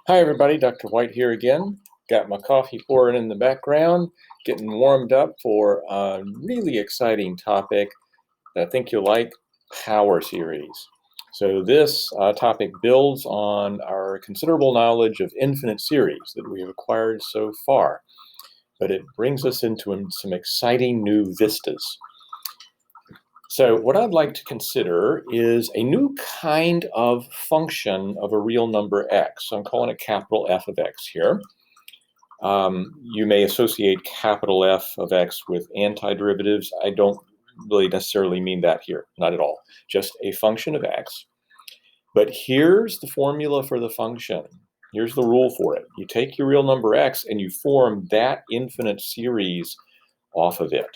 Hi everybody, Dr. White here again. Got my coffee pouring in the background, getting warmed up for a really exciting topic that I think you'll like, power series. So this topic builds on our considerable knowledge of infinite series that we have acquired so far, but it brings us into some exciting new vistas. So what I'd like to consider is a new kind of function of a real number x. So I'm calling it capital F of x here. You may associate capital F of x with antiderivatives. I don't really necessarily mean that here, not at all. Just a function of x. But here's the formula for the function. Here's the rule for it. You take your real number x and you form that infinite series off of it,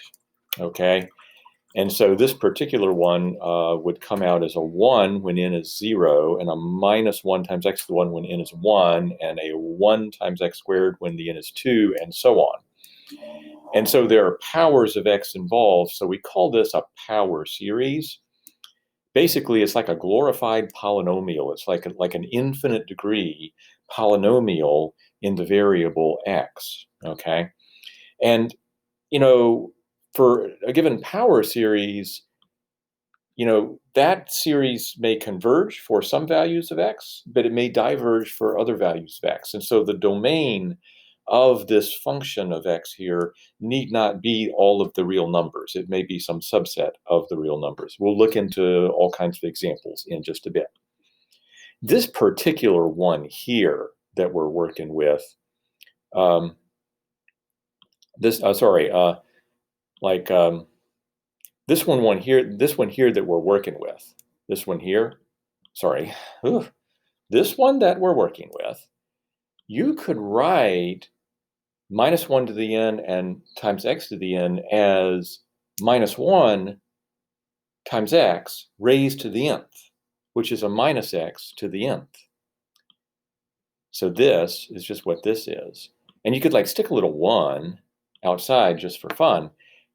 okay? And so this particular one would come out as a 1 when n is 0, and a minus 1 times x to the 1 when n is 1, and a 1 times x squared when the n is 2, and so on. And so there are powers of x involved, so we call this a power series. Basically, it's like a glorified polynomial. It's like an infinite degree polynomial in the variable x, okay? And, you know, for a given power series, that series may converge for some values of x, but it may diverge for other values of x. And so the domain of this function of x here need not be all of the real numbers. It may be some subset of the real numbers. We'll look into all kinds of examples in just a bit. This particular one here that we're working with, this one here that we're working with, this one here, this one that we're working with, you could write minus 1 to the n and times x to the n as minus 1 times x raised to the nth, which is a minus x to the nth. So this is just what this is. And you could like stick a little 1 outside just for fun.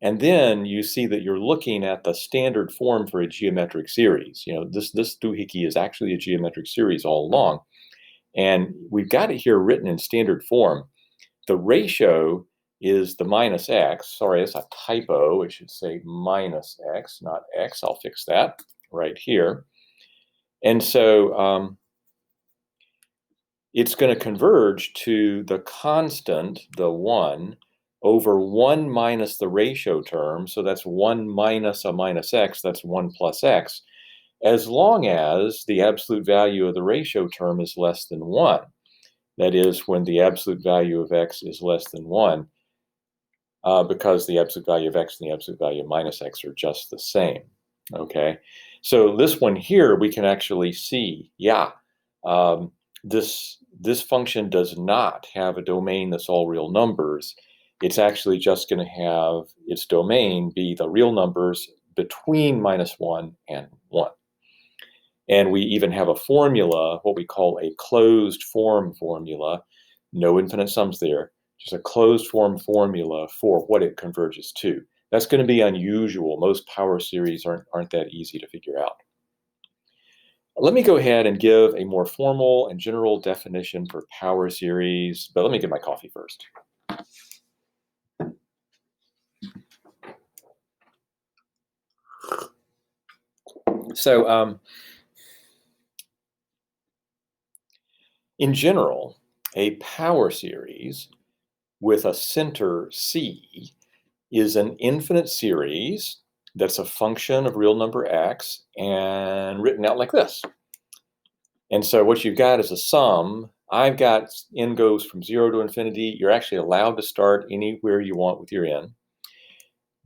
And then you see that you're looking at the standard form for a geometric series. This doohickey is actually a geometric series all along. And we've got it here written in standard form. The ratio is the minus x. Sorry, it's a typo. It should say minus x, not x. I'll fix that right here. And so it's going to converge to the constant, the 1, over 1 minus the ratio term. So that's 1 minus a minus x. That's 1 plus x, as long as the absolute value of the ratio term is less than 1. That is, when the absolute value of x is less than 1, because the absolute value of x and the absolute value of minus x are just the same, okay? So this one here, we can actually see, this function does not have a domain that's all real numbers. It's actually just going to have its domain be the real numbers between minus 1 and 1. And we even have a formula, what we call a closed form formula, no infinite sums there, just a closed form formula for what it converges to. That's going to be unusual. Most power series aren't that easy to figure out. Let me go ahead and give a more formal and general definition for power series, but let me get my coffee first. So in general, a power series with a center C is an infinite series that's a function of real number x and written out like this. And so what you've got is a sum. I've got n goes from 0 to infinity. You're actually allowed to start anywhere you want with your n.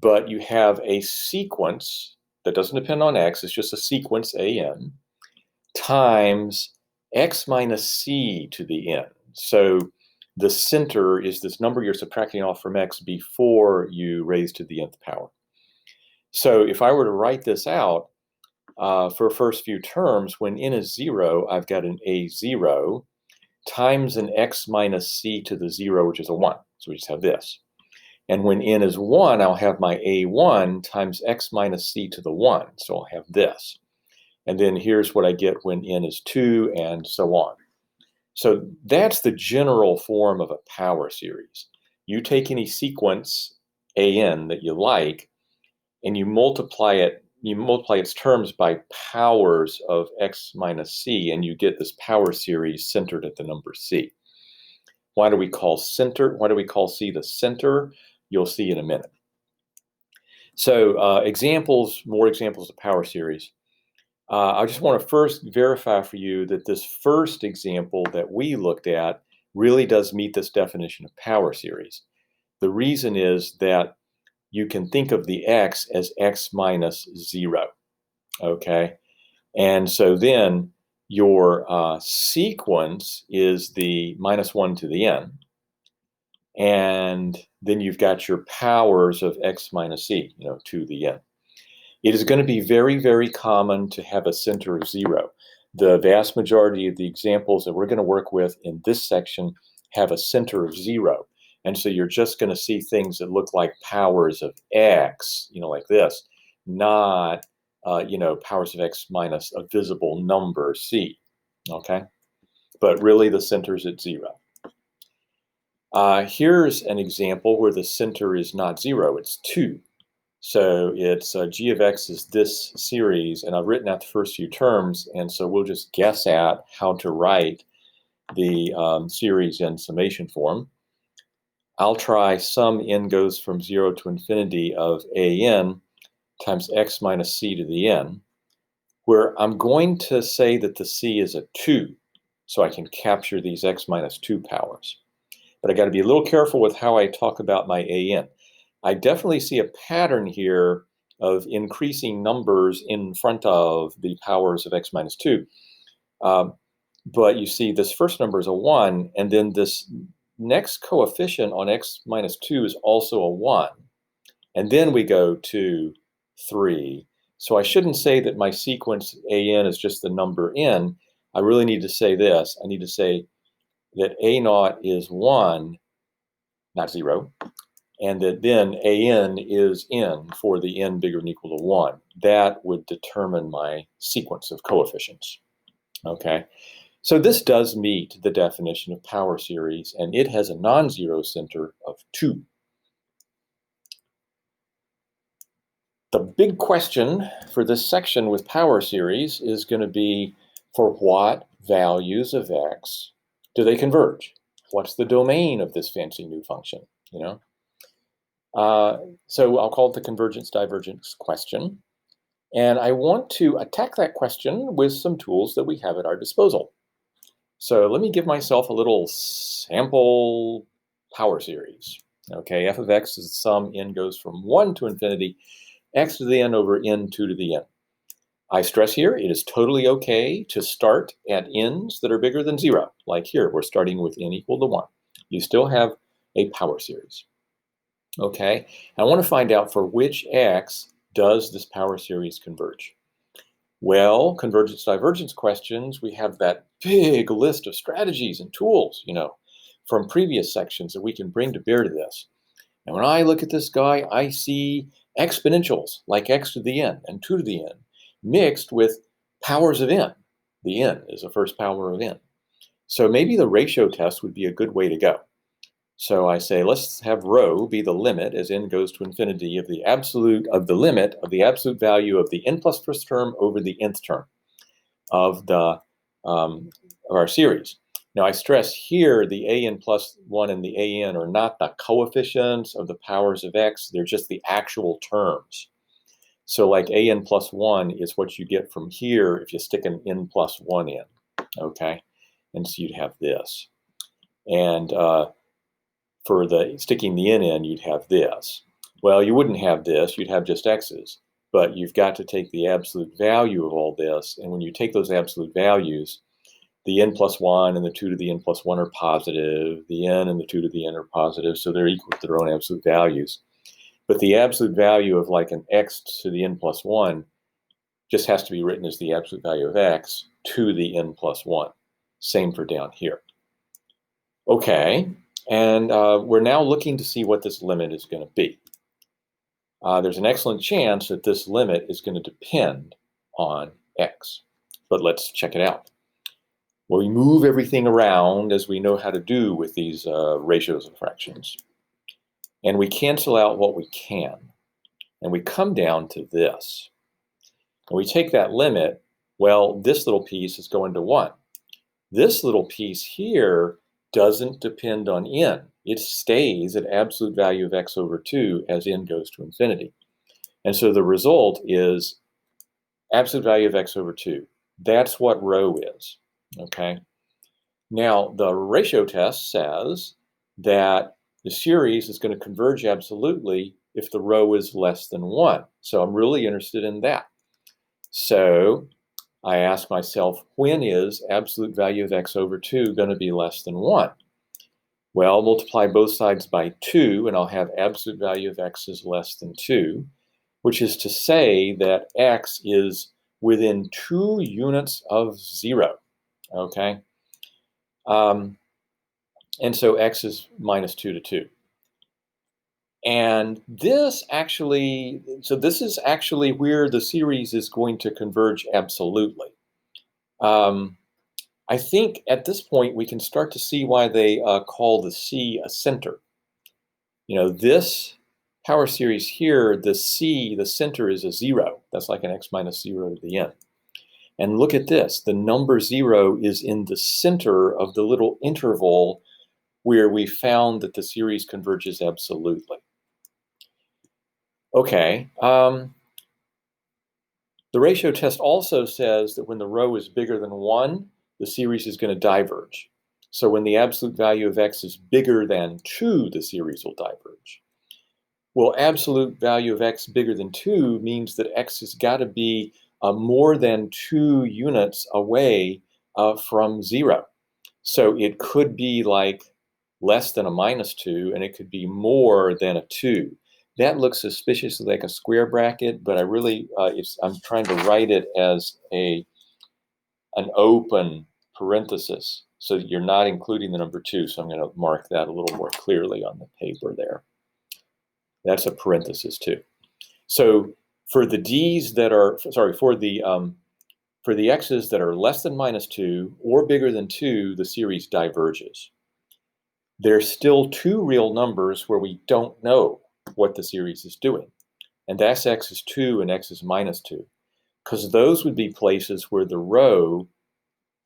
But you have a sequence that doesn't depend on x. It's just a sequence, an, times x minus c to the n. So the center is this number you're subtracting off from x before you raise to the nth power. So if I were to write this out for first few terms, when n is 0, I've got an a0 times an x minus c to the 0, which is a 1. So we just have this. And when n is 1, I'll have my a1 times x minus c to the 1. So I'll have this. And then here's what I get when n is 2, and so on. So that's the general form of a power series. You take any sequence an that you like, and you multiply its terms by powers of x minus c, and you get this power series centered at the number c. Why do we call c the center? You'll see in a minute. So more examples of power series. I just want to first verify for you that this first example that we looked at really does meet this definition of power series. The reason is that you can think of the x as x minus 0, okay? And so then your sequence is the minus 1 to the n, and then you've got your powers of x minus c, to the n. It is going to be very, very common to have a center of 0. The vast majority of the examples that we're going to work with in this section have a center of 0. And so you're just going to see things that look like powers of x, like this, not, powers of x minus a visible number c, okay? But really the center's at 0. Here's an example where the center is not 0, it's 2. So it's g of x is this series, and I've written out the first few terms, and so we'll just guess at how to write the series in summation form. I'll try sum n goes from 0 to infinity of an times x minus c to the n, where I'm going to say that the c is a 2, so I can capture these x minus 2 powers. But I got to be a little careful with how I talk about my an. I definitely see a pattern here of increasing numbers in front of the powers of x minus 2. But you see this first number is a 1, and then this next coefficient on x minus 2 is also a 1. And then we go to 3. So I shouldn't say that my sequence an is just the number n. I really need to say this. I need to say that a naught is 1, not 0. And that then an is n for the n bigger than or equal to 1. That would determine my sequence of coefficients, okay? So this does meet the definition of power series, and it has a non-zero center of 2. The big question for this section with power series is going to be, for what values of x do they converge? What's the domain of this fancy new function, So I'll call it the convergence-divergence question. And I want to attack that question with some tools that we have at our disposal. So let me give myself a little sample power series. Okay, f of x is the sum n goes from 1 to infinity, x to the n over n2 to the n. I stress here, it is totally okay to start at n's that are bigger than 0. Like here, we're starting with n equal to 1. You still have a power series. Okay, I want to find out for which x does this power series converge. Well, convergence divergence questions, we have that big list of strategies and tools, from previous sections that we can bring to bear to this. And when I look at this guy, I see exponentials like x to the n and 2 to the n mixed with powers of n. The n is the first power of n. So maybe the ratio test would be a good way to go. So I say, let's have rho be the limit as n goes to infinity of the limit of the absolute value of the n plus first term over the nth term of our series. Now I stress here the an plus 1 and the an are not the coefficients of the powers of x, they're just the actual terms. So like an plus 1 is what you get from here if you stick an n plus 1 in, okay? And so you'd have this. And for the sticking the n in, you'd have this. Well, you wouldn't have this, you'd have just x's. But you've got to take the absolute value of all this, and when you take those absolute values, the n plus 1 and the 2 to the n plus 1 are positive, the n and the 2 to the n are positive, so they're equal to their own absolute values. But the absolute value of like an x to the n plus 1 just has to be written as the absolute value of x to the n plus 1. Same for down here. Okay. And we're now looking to see what this limit is going to be. There's an excellent chance that this limit is going to depend on x. But let's check it out. Well, we move everything around as we know how to do with these ratios and fractions. And we cancel out what we can. And we come down to this. And we take that limit, well, this little piece is going to 1. This little piece here doesn't depend on n. It stays at absolute value of x over 2 as n goes to infinity. And so the result is absolute value of x over 2. That's what rho is, okay? Now, the ratio test says that the series is going to converge absolutely if the rho is less than 1. So I'm really interested in that. So I ask myself, when is absolute value of x over 2 going to be less than 1? Well, multiply both sides by 2, and I'll have absolute value of x is less than 2, which is to say that x is within 2 units of 0, okay? And so x is minus 2 to 2. And this is actually where the series is going to converge absolutely. I think at this point we can start to see why they call the C a center. You know, this power series here, the C, the center is a 0. That's like an x minus 0 to the n. And look at this. The number 0 is in the center of the little interval where we found that the series converges absolutely. Okay. The ratio test also says that when the rho is bigger than 1, the series is going to diverge. So when the absolute value of x is bigger than 2, the series will diverge. Well, absolute value of x bigger than 2 means that x has got to be more than 2 units away from 0. So it could be like less than a minus 2, and it could be more than a 2. That looks suspiciously like a square bracket, but I really, I'm trying to write it as an open parenthesis so that you're not including the number 2. So I'm going to mark that a little more clearly on the paper there. That's a parenthesis too. So for the d's that are, for the x's that are less than minus 2 or bigger than 2, the series diverges. There's still 2 real numbers where we don't know what the series is doing. And that's x is 2 and x is minus 2. Because those would be places where the rho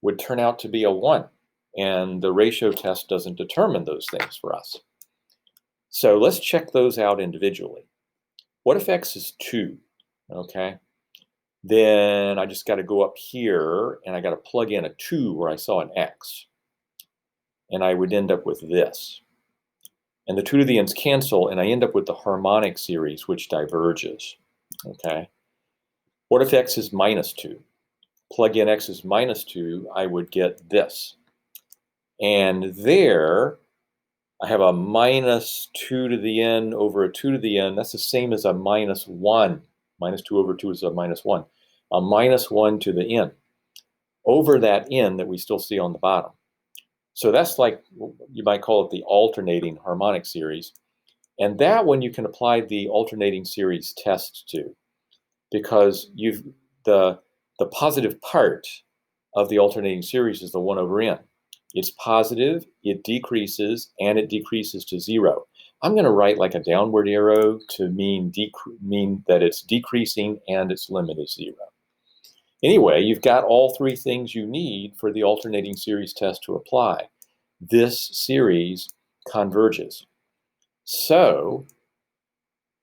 would turn out to be a 1. And the ratio test doesn't determine those things for us. So let's check those out individually. What if x is 2? Okay. Then I just got to go up here and I got to plug in a 2 where I saw an x. And I would end up with this. And the 2 to the n's cancel, and I end up with the harmonic series, which diverges. Okay. What if x is minus 2? Plug in x is minus 2, I would get this. And there, I have a minus 2 to the n over a 2 to the n. That's the same as a minus 1. Minus 2 over 2 is a minus 1. A minus 1 to the n over that n that we still see on the bottom. So that's like, you might call it the alternating harmonic series. And that one you can apply the alternating series test to, because the positive part of the alternating series is the 1 over n. It's positive, it decreases, and it decreases to 0. I'm going to write like a downward arrow to mean that it's decreasing and its limit is 0. Anyway, you've got all 3 things you need for the alternating series test to apply. This series converges. So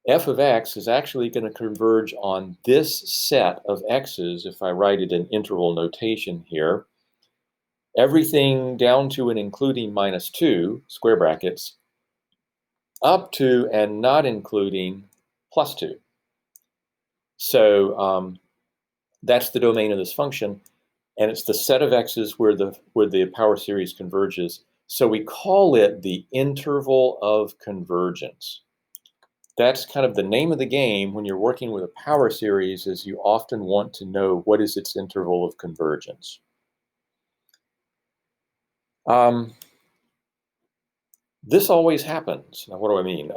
f of x is actually going to converge on this set of x's, if I write it in interval notation here. Everything down to and including minus 2, square brackets, up to and not including plus 2. So that's the domain of this function, and it's the set of x's where the power series converges. So we call it the interval of convergence. That's kind of the name of the game when you're working with a power series, is you often want to know what is its interval of convergence. This always happens. Now, what do I mean?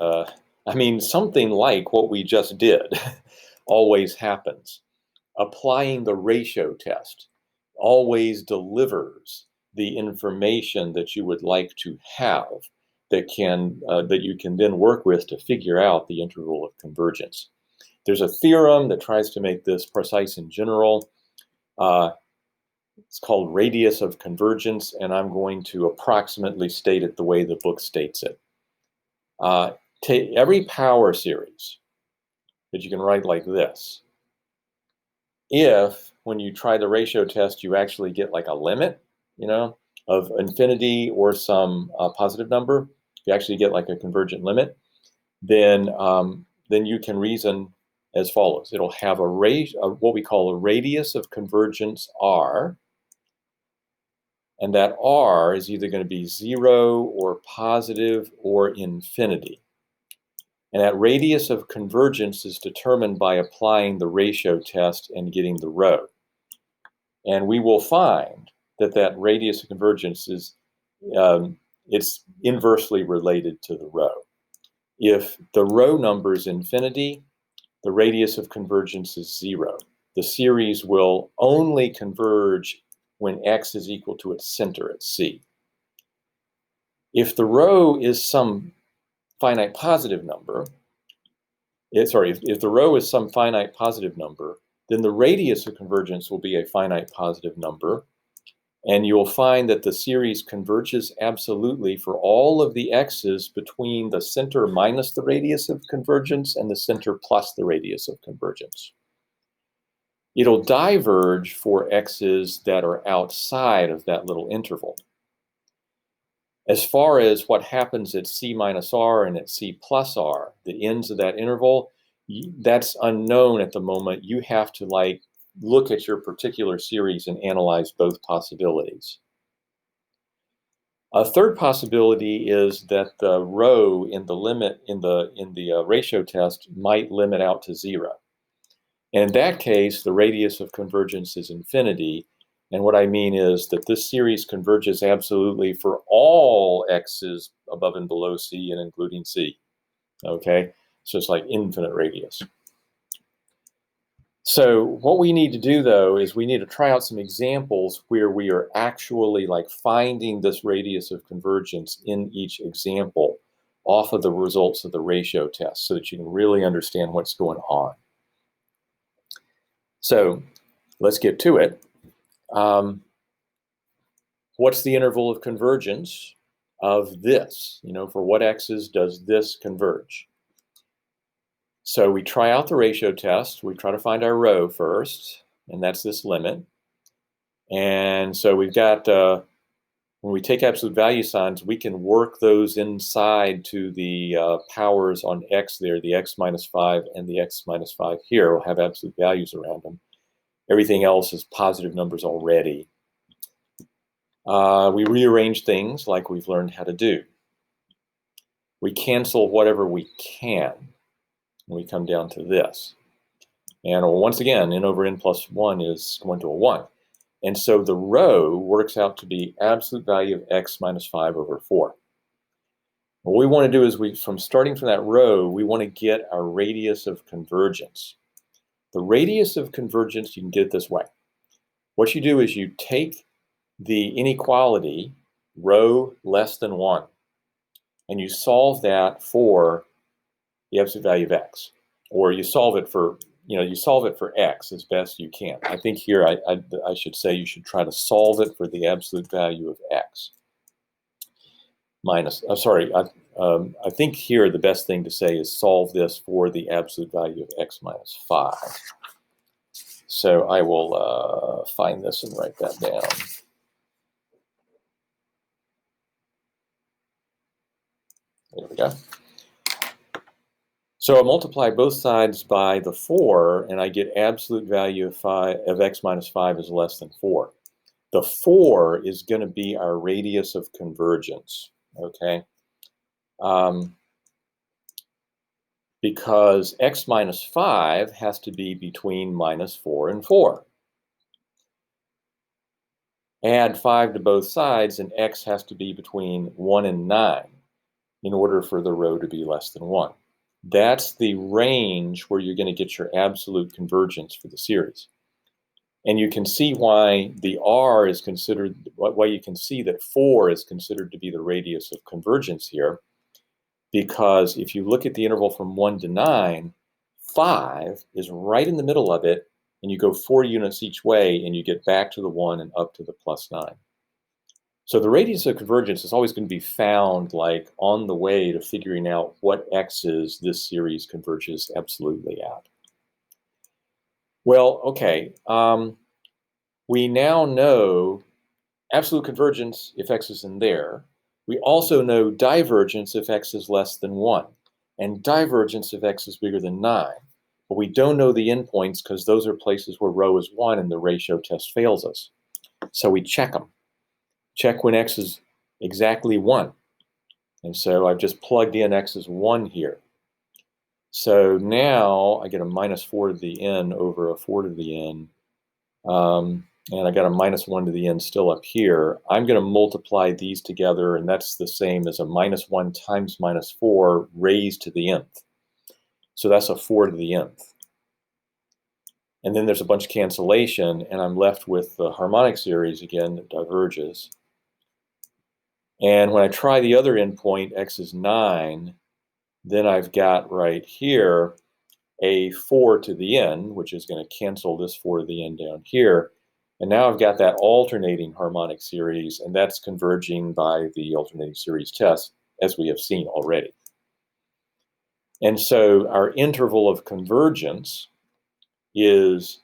I mean something like what we just did always happens. Applying the ratio test always delivers the information that you would like to have that you can then work with to figure out the interval of convergence. There's a theorem that tries to make this precise in general. It's called radius of convergence, and I'm going to approximately state it the way the book states it. Take every power series that you can write like this. If, when you try the ratio test, you actually get like a limit, of infinity or some positive number, you actually get like a convergent limit, then you can reason as follows. It'll have what we call a radius of convergence R, and that R is either going to be 0 or positive or infinity. And that radius of convergence is determined by applying the ratio test and getting the rho. And we will find that radius of convergence is it's inversely related to the rho. If the rho number is infinity, the radius of convergence is 0. The series will only converge when x is equal to its center at C. If the rho is some finite positive number, if the rho is some finite positive number, then the radius of convergence will be a finite positive number, and you'll find that the series converges absolutely for all of the x's between the center minus the radius of convergence and the center plus the radius of convergence. It'll diverge for x's that are outside of that little interval. As far as what happens at C minus R and at C plus R, the ends of that interval, that's unknown at the moment. You have to look at your particular series and analyze both possibilities. A third possibility is that the rho in the limit in the ratio test might limit out to 0. And in that case, the radius of convergence is infinity. And what I mean is that this series converges absolutely for all x's above and below C and including C. Okay, so it's like infinite radius. So what we need to do, though, is we need to try out some examples where we are actually finding this radius of convergence in each example off of the results of the ratio test so that you can really understand what's going on. So let's get to it. What's the interval of convergence of this? For what x's does this converge? So we try out the ratio test. We try to find our rho first, and that's this limit. And so we've got, when we take absolute value signs, we can work those inside to the powers on x there, the x minus 5 and the x minus 5 here will have absolute values around them. Everything else is positive numbers already. We rearrange things like we've learned how to do. We cancel whatever we can. We come down to this. And once again, n over n plus 1 is going to a 1. And so the rho works out to be absolute value of x minus 5 over 4. What we want to do is starting from that rho, we want to get our radius of convergence. The radius of convergence, you can get it this way. What you do is you take the inequality, rho less than 1, and you solve that for the absolute value of x, or you solve it for x as best you can. I think here I should say you should try to solve it for the absolute value of x. I think here the best thing to say is solve this for the absolute value of x minus 5. So I will find this and write that down. There we go. So I multiply both sides by the 4, and I get absolute value of x minus 5 is less than 4. The 4 is going to be our radius of convergence, okay? Because x minus 5 has to be between minus 4 and 4. Add 5 to both sides, and x has to be between 1 and 9 in order for the rho to be less than 1. That's the range where you're going to get your absolute convergence for the series. And you can see why the R is considered, why you can see that 4 is considered to be the radius of convergence here. Because if you look at the interval from 1 to 9, 5 is right in the middle of it, and you go 4 units each way, and you get back to the 1 and up to the plus 9. So the radius of convergence is always going to be found like on the way to figuring out what x's this series converges absolutely at. Well, okay, we now know absolute convergence if x is in there. We also know divergence if x is less than 1, and divergence if x is bigger than 9. But we don't know the endpoints because those are places where rho is 1 and the ratio test fails us. So we check them. Check when x is exactly 1. And so I've just plugged in x is 1 here. So now I get a minus 4 to the n over a 4 to the n. And I got a minus 1 to the n still up here. I'm going to multiply these together, and that's the same as a minus 1 times minus 4 raised to the nth. So that's a 4 to the nth. And then there's a bunch of cancellation, and I'm left with the harmonic series again that diverges. And when I try the other endpoint, x is 9, then I've got right here a 4 to the n, which is going to cancel this 4 to the n down here. And now I've got that alternating harmonic series, and that's converging by the alternating series test, as we have seen already. And so our interval of convergence is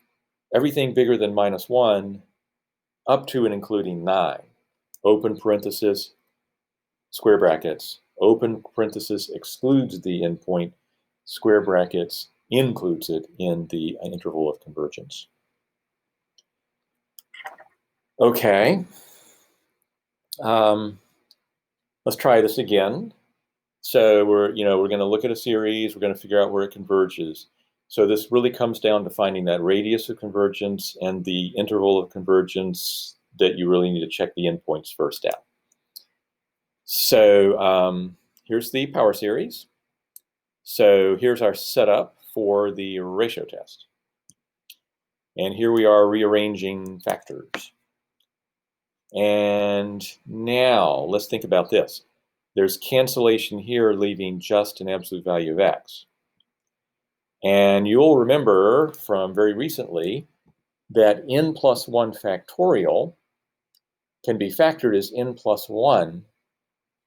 everything bigger than minus 1 up to and including 9. Open parenthesis, square brackets, open parenthesis excludes the endpoint, square brackets includes it in the interval of convergence. Okay, let's try this again. So we're going to look at a series. We're going to figure out where it converges. So this really comes down to finding that radius of convergence and the interval of convergence that you really need to check the endpoints first out. So here's the power series. So here's our setup for the ratio test. And here we are rearranging factors. And now let's think about this. There's cancellation here, leaving just an absolute value of x. And you'll remember from very recently that n plus 1 factorial can be factored as n plus 1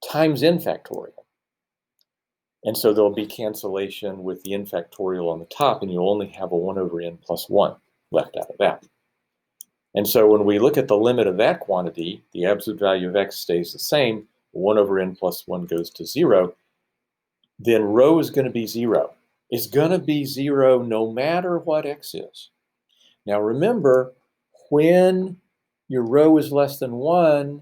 times n factorial. And so there'll be cancellation with the n factorial on the top, and you'll only have a 1 over n plus 1 left out of that. And so when we look at the limit of that quantity, the absolute value of x stays the same, 1 over n plus 1 goes to 0, then rho is going to be 0. It's going to be 0 no matter what x is. Now remember, when your rho is less than 1,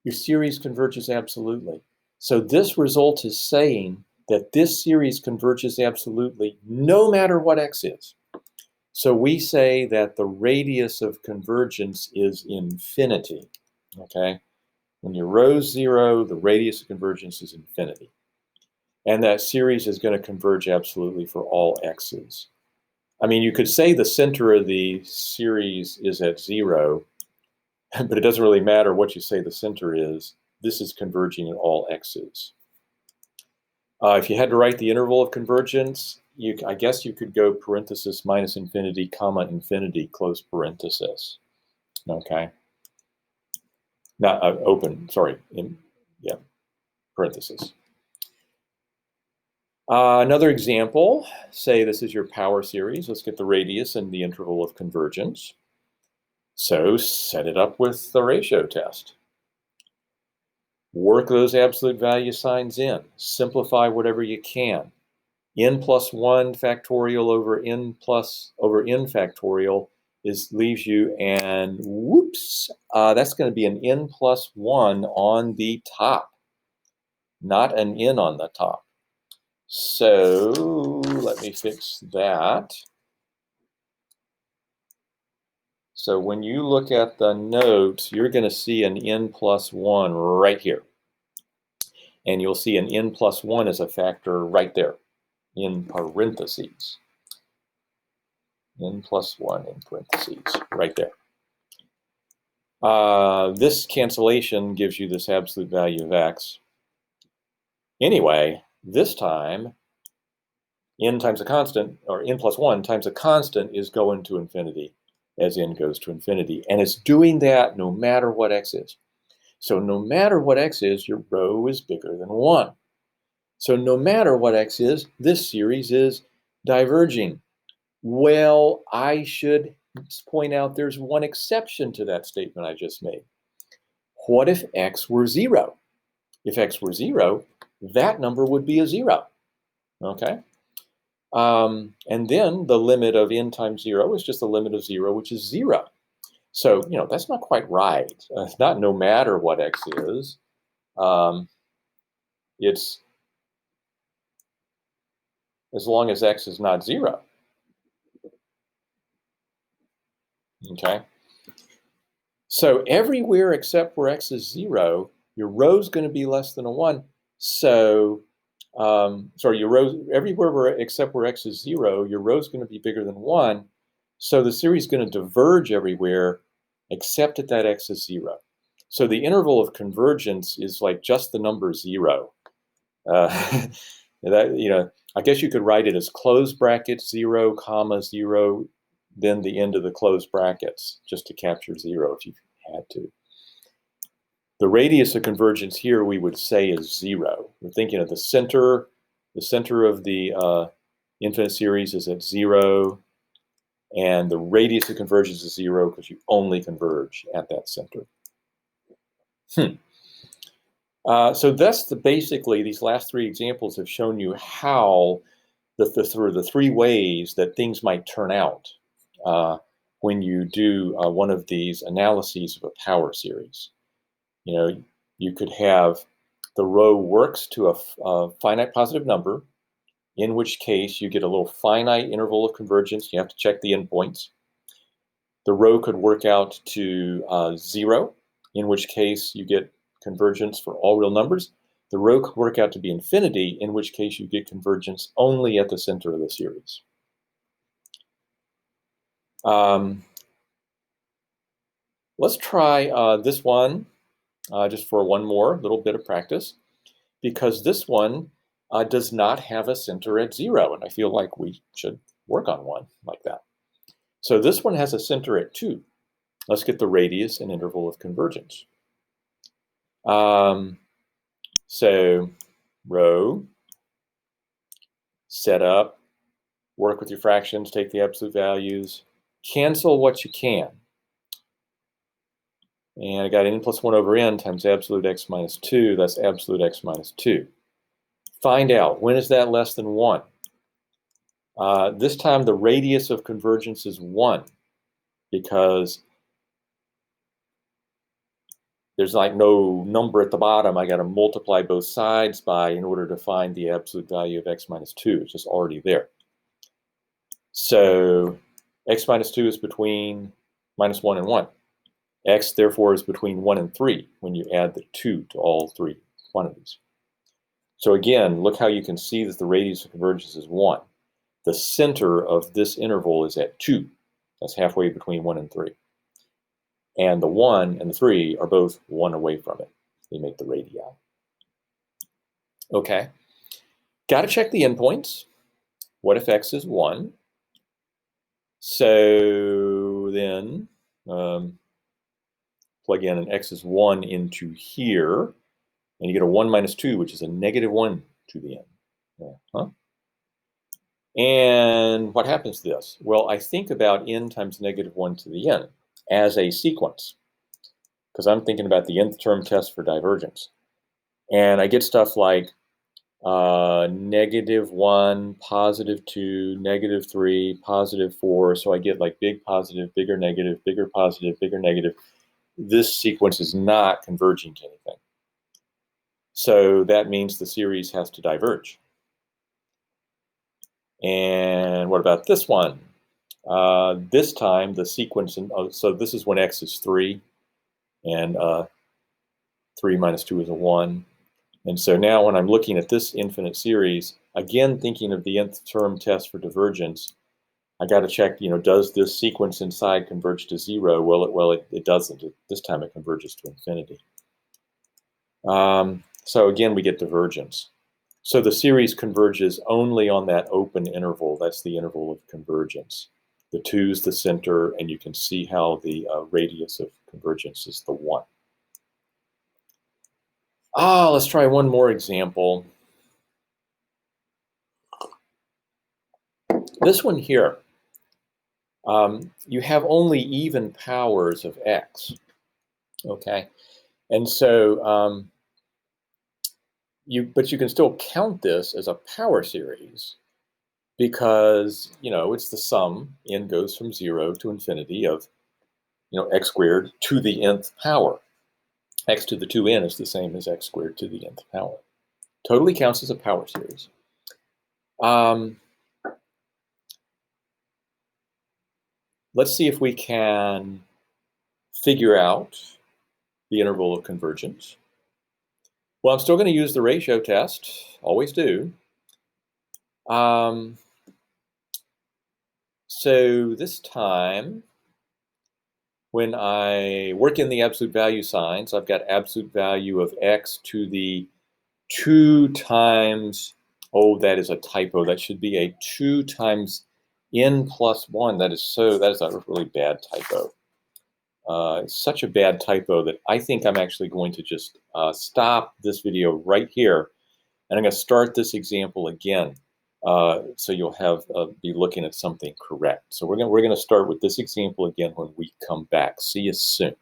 your series converges absolutely. So this result is saying that this series converges absolutely no matter what x is. So we say that the radius of convergence is infinity, okay? When your rho is 0, the radius of convergence is infinity. And that series is going to converge absolutely for all x's. I mean, you could say the center of the series is at 0, but it doesn't really matter what you say the center is. This is converging at all x's. If you had to write the interval of convergence, I guess you could go parenthesis minus infinity, comma, infinity, close parenthesis. Okay. Not open, sorry. Yeah, parenthesis. Another example, say this is your power series. Let's get the radius and the interval of convergence. So set it up with the ratio test. Work those absolute value signs in. Simplify whatever you can. N plus 1 factorial over n factorial leaves you, and whoops, that's going to be an n plus 1 on the top, not an n on the top. So let me fix that. So when you look at the notes, you're going to see an n plus 1 right here. And you'll see an n plus 1 as a factor right there in parentheses. n plus 1 in parentheses, right there. This cancellation gives you this absolute value of x. Anyway, this time, n times a constant, or n plus 1 times a constant, is going to infinity as n goes to infinity. And it's doing that no matter what x is. So no matter what x is, your rho is bigger than 1. So no matter what x is, this series is diverging. Well, I should point out there's one exception to that statement I just made. What if x were 0? If x were 0, that number would be a 0. Okay? And then the limit of n times 0 is just the limit of 0, which is 0. So, that's not quite right. It's not no matter what x is. It's as long as x is not 0. Okay? So everywhere except where x is 0, your rho is going to be less than a 1. So, your rho, everywhere except where x is 0, your rho is going to be bigger than 1. So the series is going to diverge everywhere except at that x is 0. So the interval of convergence is like just the number 0. I guess you could write it as close brackets 0, comma 0, then the end of the closed brackets, just to capture 0 if you had to. The radius of convergence here we would say is 0. We're thinking of the center of the infinite series is at 0, and the radius of convergence is 0 because you only converge at that center. So that's basically these last three examples have shown you how the three ways that things might turn out when you do one of these analyses of a power series. You could have the rho works to a finite positive number, in which case you get a little finite interval of convergence. You have to check the endpoints. The rho could work out to 0, in which case you get convergence for all real numbers. The rho could work out to be infinity, in which case you get convergence only at the center of the series. Let's try this one just for one more little bit of practice, because this one does not have a center at 0, and I feel like we should work on one like that. So this one has a center at 2. Let's get the radius and interval of convergence. So rho, set up, work with your fractions, take the absolute values, cancel what you can. And I got n plus 1 over n times absolute x minus 2. That's absolute x minus 2. Find out, when is that less than 1? This time the radius of convergence is 1, because there's like no number at the bottom I got to multiply both sides by in order to find the absolute value of x minus 2. It's just already there. So x minus 2 is between minus 1 and 1. X, therefore, is between 1 and 3 when you add the 2 to all three quantities. So again, look how you can see that the radius of convergence is 1. The center of this interval is at 2. That's halfway between 1 and 3. And the 1 and the 3 are both 1 away from it. They make the radii. Okay. Got to check the endpoints. What if x is 1? So then plug in an x is 1 into here, and you get a 1 minus 2, which is a negative 1 to the n. And what happens to this? Well, I think about n times negative 1 to the n as a sequence, because I'm thinking about the nth term test for divergence. And I get stuff like negative 1, positive 2, negative 3, positive 4. So I get like big positive, bigger negative, bigger positive, bigger negative. This sequence is not converging to anything. So that means the series has to diverge. And what about this one? This time the sequence, so this is when x is 3, and 3 minus 2 is a 1. And so now when I'm looking at this infinite series, again thinking of the nth term test for divergence, I got to check, does this sequence inside converge to 0? Well, it doesn't. This time it converges to infinity. So again, we get divergence. So the series converges only on that open interval. That's the interval of convergence. The 2 is the center, and you can see how the radius of convergence is the 1. Let's try one more example. This one here, you have only even powers of x, okay? And so, but you can still count this as a power series because, it's the sum, n goes from 0 to infinity of, x squared to the nth power. X to the 2n is the same as x squared to the nth power. Totally counts as a power series. Let's see if we can figure out the interval of convergence. Well, I'm still going to use the ratio test, always do. So this time, when I work in the absolute value signs, I've got absolute value of x to the 2 times, that is a typo. That should be a 2 times n plus 1. That is a really bad typo. It's such a bad typo that I think I'm actually going to just stop this video right here, and I'm going to start this example again, so you'll be looking at something correct. So we're going to start with this example again when we come back. See you soon.